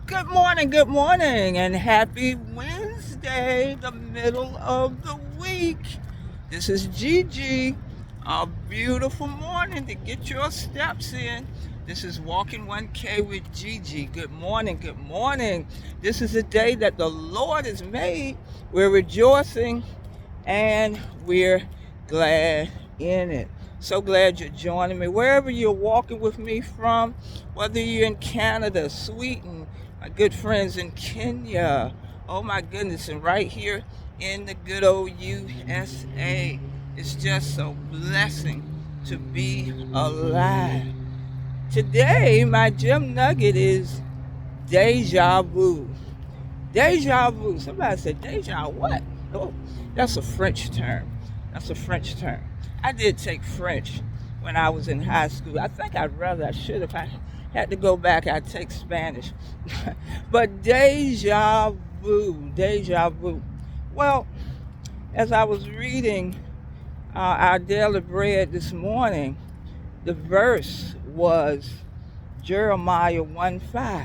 Good morning, and happy Wednesday, the middle of the week. This is Gigi. A beautiful morning to get your steps in. This is Walking 1K with Gigi. Good morning, good morning. This is a day that the Lord has made. We're rejoicing and we're glad in it. So glad you're joining me. Wherever you're walking with me from, whether you're in Canada, Sweden, my good friends in Kenya, oh my goodness, and right here in the good old USA. It's just a blessing to be alive. Today, my gym nugget is deja vu. Deja vu. Somebody said deja what? Oh, that's a French term. That's a French term. I did take French when I was in high school. I should have. I had to go back, I'd take Spanish. But deja vu, deja vu. Well, as I was reading our daily bread this morning, the verse was Jeremiah 1:5.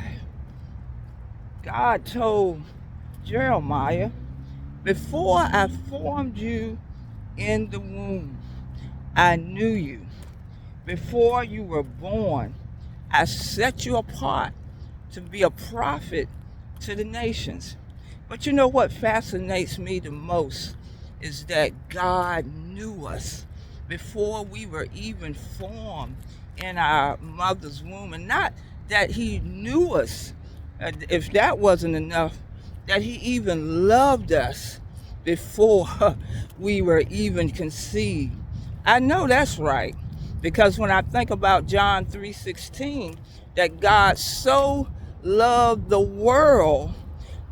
God told Jeremiah, before I formed you in the womb, I knew you. Before you were born, I set you apart to be a prophet to the nations. But you know what fascinates me the most is that God knew us before we were even formed in our mother's womb. And not that He knew us, if that wasn't enough, that He even loved us before we were even conceived. I know that's right because when I think about John 3:16, that God so loved the world,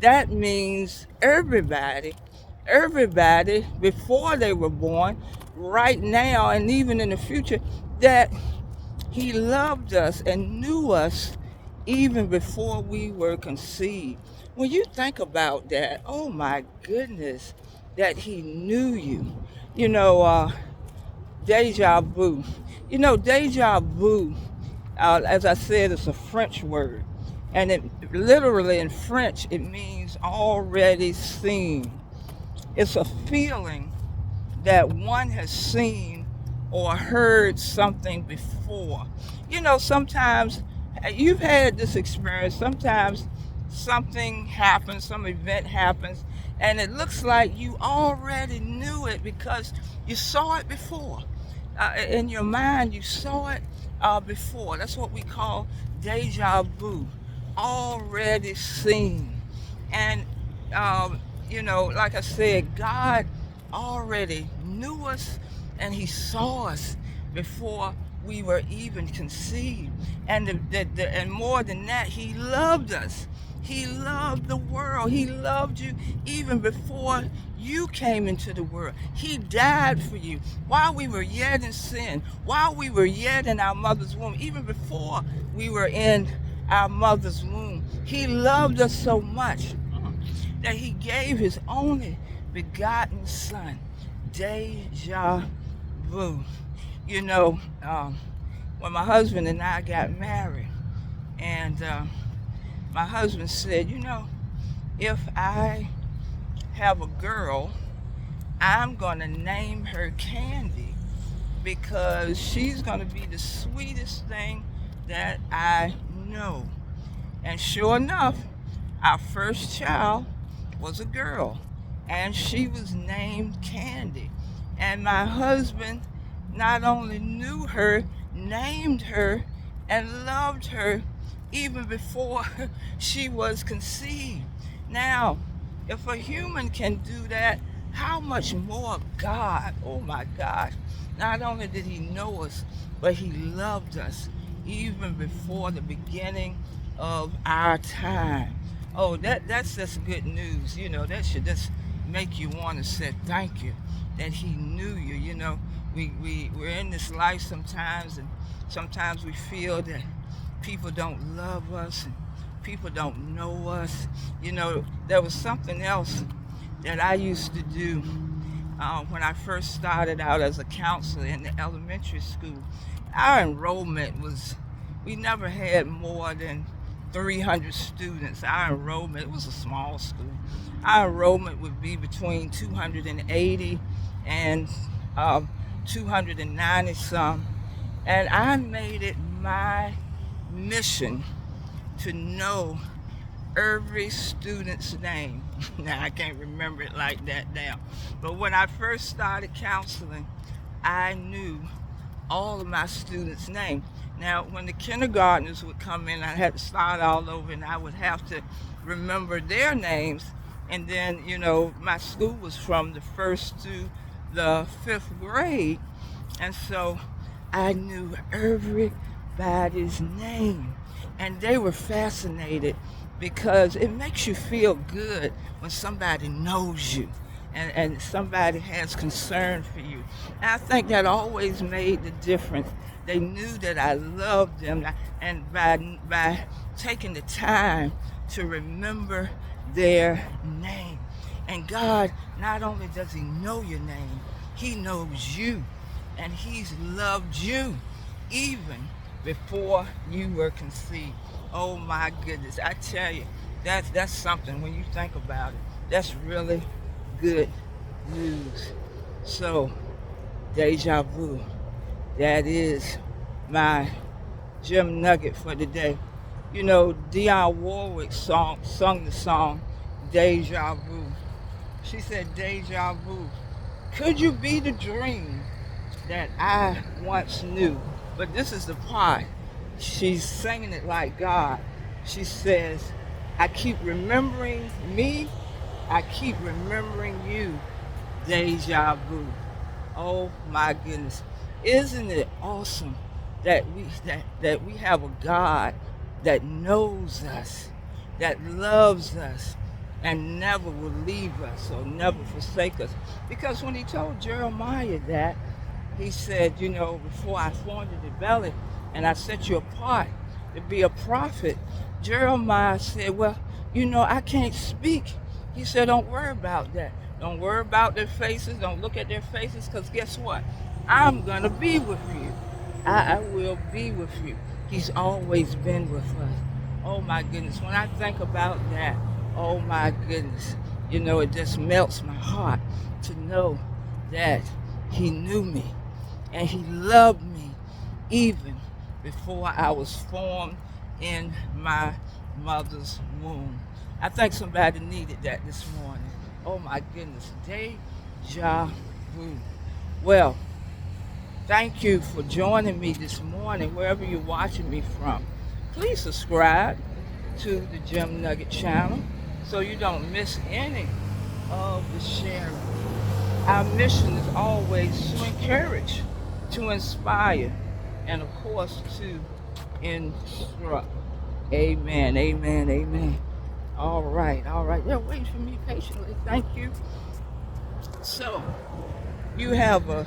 that means everybody before they were born, right now, and even in the future, that He loved us and knew us even before we were conceived. When you think about that, oh my goodness, that He knew you. You know, deja vu. Deja vu, as I said, it's a French word. And it literally in French, it means already seen. It's a feeling that one has seen or heard something before. Sometimes you've had this experience. Sometimes something happens, some event happens, and it looks like you already knew it because you saw it before. In your mind, you saw it before. That's what we call deja vu, already seen. And like I said, God already knew us and He saw us before we were even conceived. And and more than that, He loved us. He loved the world. He loved you even before you came into the world. He died for you while we were yet in sin, while we were yet in our mother's womb, even before we were in our mother's womb. He loved us so much that He gave His only begotten Son. Deja vu. You know, when my husband and I got married, and my husband said, if I have a girl, I'm going to name her Candy because she's going to be the sweetest thing that I know. And sure enough, our first child was a girl, and she was named Candy. And my husband not only knew her, named her, and loved her even before she was conceived. Now, if a human can do that, how much more God? Oh my God. Not only did He know us, but He loved us even before the beginning of our time. Oh, that's just good news. That should just make you want to say thank you that He knew you. We're in this life sometimes, and sometimes we feel that people don't love us and people don't know us. There was something else that I used to do when I first started out as a counselor in the elementary school. Our enrollment was, we never had more than 300 students. Our enrollment, it was a small school. Our enrollment would be between 280 and 290 some. And I made it my mission to know every student's name. Now, I can't remember it like that now. But when I first started counseling, I knew all of my students' names. Now, when the kindergartners would come in, I had to start all over and I would have to remember their names. And then, my school was from the first to the fifth grade. And so I knew everybody's name. And they were fascinated because it makes you feel good when somebody knows you and somebody has concern for you. And I think that always made the difference. They knew that I loved them, and by taking the time to remember their name. And God, not only does he know your name, he knows you, and he's loved you even before you were conceived. Oh my goodness, I tell you, that's something when you think about it. That's really good news. So, Deja Vu, that is my gem nugget for today. Dionne Warwick sung the song Deja Vu. She said, Deja Vu, could you be the dream that I once knew? But this is the part. She's singing it like God. She says, I keep remembering me. I keep remembering you. Deja vu. Oh my goodness. Isn't it awesome that we have a God that knows us, that loves us, and never will leave us or never forsake us? Because when he told Jeremiah that, he said, before I formed in the belly and I set you apart to be a prophet, Jeremiah said, well, I can't speak. He said, don't worry about that. Don't worry about their faces. Don't look at their faces, because guess what? I'm going to be with you. I will be with you. He's always been with us. Oh my goodness. When I think about that, oh my goodness, it just melts my heart to know that he knew me and he loved me even before I was formed in my mother's womb. I think somebody needed that this morning. Oh my goodness, Deja Vu. Well, thank you for joining me this morning, wherever you're watching me from. Please subscribe to the Gem Nugget channel so you don't miss any of the sharing. Our mission is always to encourage, to inspire, and of course to instruct. Amen, amen, amen. All right. They're waiting for me patiently. Thank you. So, you have a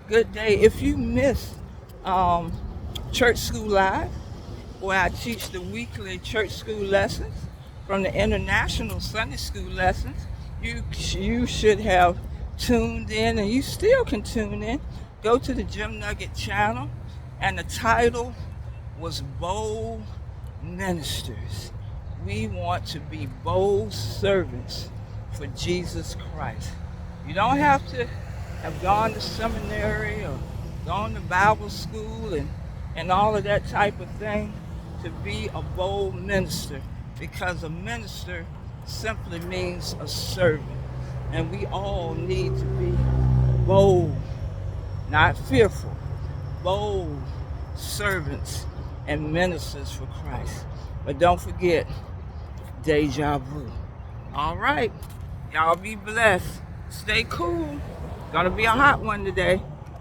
good day. If you miss Church School Live, where I teach the weekly church school lessons from the international Sunday school lessons, you should have tuned in, and you still can tune in. Go to the Gem Nugget channel, and the title was Bold Ministers. We want to be bold servants for Jesus Christ. You don't have to have gone to seminary or gone to Bible school and all of that type of thing to be a bold minister, because a minister simply means a servant. And we all need to be bold, not fearful, bold servants and ministers for Christ. But don't forget, Deja Vu. All right. Y'all be blessed. Stay cool. Gonna be a hot one today.